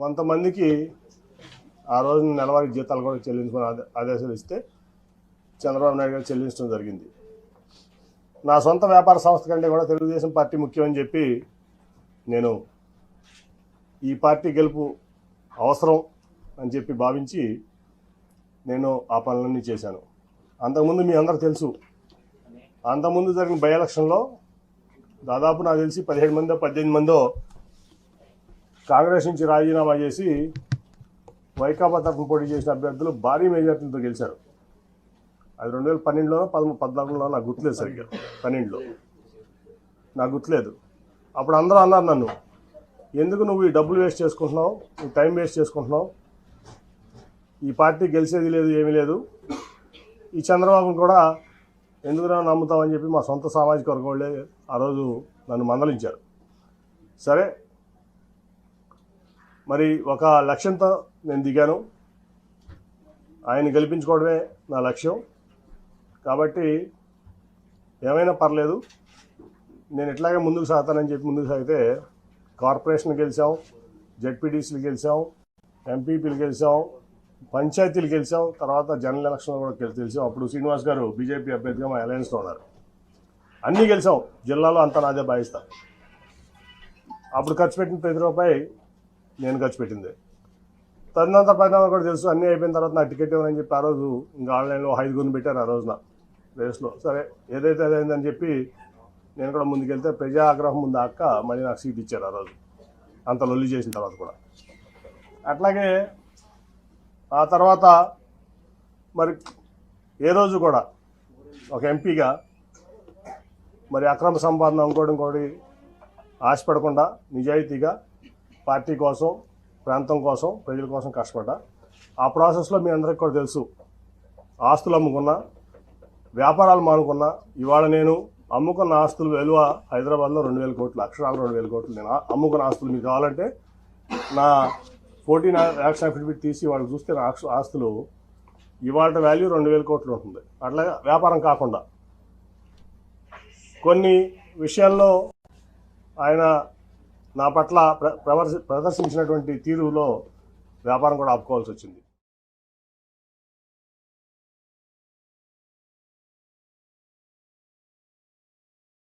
కొంతమందికి ఆ రోజు నెలవారీ జీతాలు కూడా చెల్లించుకుని ఆదేశాలు ఇస్తే చంద్రబాబు నాయుడు గారు చెల్లించడం జరిగింది. నా సొంత వ్యాపార సంస్థ కంటే కూడా తెలుగుదేశం పార్టీ ముఖ్యమని చెప్పి నేను ఈ పార్టీ గెలుపు అవసరం అని చెప్పి భావించి నేను ఆ పనులన్నీ చేశాను. అంతకుముందు మీ అందరూ తెలుసు, అంతకుముందు జరిగిన బై ఎలక్షన్లో దాదాపు నాకు తెలిసి 17 మందో 18 మందో కాంగ్రెస్ నుంచి రాజీనామా చేసి వైకాపా తరఫున పోటీ చేసిన అభ్యర్థులు భారీ మెజార్టీలతో గెలిచారు. అది 2012లోనో 14లోనో నాకు గుర్తులేదు, సరిగ్గా 12లో నాకు గుర్తులేదు. అప్పుడు అందరూ అన్నారు నన్ను, ఎందుకు నువ్వు ఈ డబ్బులు వేస్ట్ చేసుకుంటున్నావు, ఈ టైం వేస్ట్ చేసుకుంటున్నావు, ఈ పార్టీ గెలిచేది లేదు, ఏమీ లేదు, ఈ చంద్రబాబును కూడా ఎందుకు నమ్ముతామని చెప్పి మా సొంత సామాజిక వర్గం వాళ్ళే ఆ రోజు నన్ను మందలించారు. సరే, మరి ఒక లక్ష్యంతో నేను దిగాను, ఆయన గెలిపించుకోవడమే నా లక్ష్యం. కాబట్టి ఏమైనా పర్లేదు, నేను ఇట్లాగే ముందుకు సాగుతానని చెప్పి ముందుకు సాగితే కార్పొరేషన్ గెలిచాం, జెడ్పీటీసీలు గెలిచాం, ఎంపీపీలు గెలిచాం, పంచాయతీలు గెలిచాం, తర్వాత జనరల్ ఎలక్షన్లో కూడా గెలిచాం. అప్పుడు శ్రీనివాస్ గారు బీజేపీ అభ్యర్థిగా మా అలయన్స్లో ఉన్నారు. అన్నీ గెలిచాం, జిల్లాలో అంతా నాదే భావిస్తా. అప్పుడు ఖర్చు పెట్టిన ప్రతి రూపాయి నేను ఖర్చు పెట్టింది. తదనంతర పరిణామం కూడా తెలుసు. అన్నీ అయిపోయిన తర్వాత నాకు టికెట్ ఇవ్వనని చెప్పి ఆ రోజు ఇంకా ఆన్లైన్లో 5 పెట్టారు ఆ రోజున రేస్లో. సరే, ఏదైతే అదైందని చెప్పి నేను కూడా ముందుకెళ్తే ప్రజా ఆగ్రహం ముందు అక్క మళ్ళీ నాకు సీట్ ఇచ్చారు ఆ రోజు, అంత లొల్లి చేసిన తర్వాత కూడా. అట్లాగే ఆ తర్వాత మరి ఏ రోజు కూడా ఒక ఎంపీగా మరి అక్రమ సంపాదన ఇంకోటి ఆశపడకుండా నిజాయితీగా పార్టీ కోసం, ప్రాంతం కోసం, ప్రజల కోసం కష్టపడ్డా. ఆ ప్రాసెస్లో మీ అందరికీ కూడా తెలుసు, ఆస్తులు అమ్ముకున్నా, వ్యాపారాలు మానుకున్నా. ఇవాళ నేను అమ్ముకున్న ఆస్తులు విలువ హైదరాబాద్లో 2,000 కోట్లు, అక్షరాలు 2,000 కోట్లు. నేను అమ్ముకున్న ఆస్తులు మీకు కావాలంటే నా 14 యాక్షన్ అఫిడవిట్ తీసి వాళ్ళు చూస్తే నా ఆస్తులు ఇవాళ వాల్యూ 2,000 కోట్లు ఉంటుంది. అట్లాగే వ్యాపారం కాకుండా కొన్ని విషయాల్లో ఆయన నా పట్ల ప్రదర్శించినటువంటి తీరులో వ్యాపారం కూడా ఆపుకోవాల్సి వచ్చింది.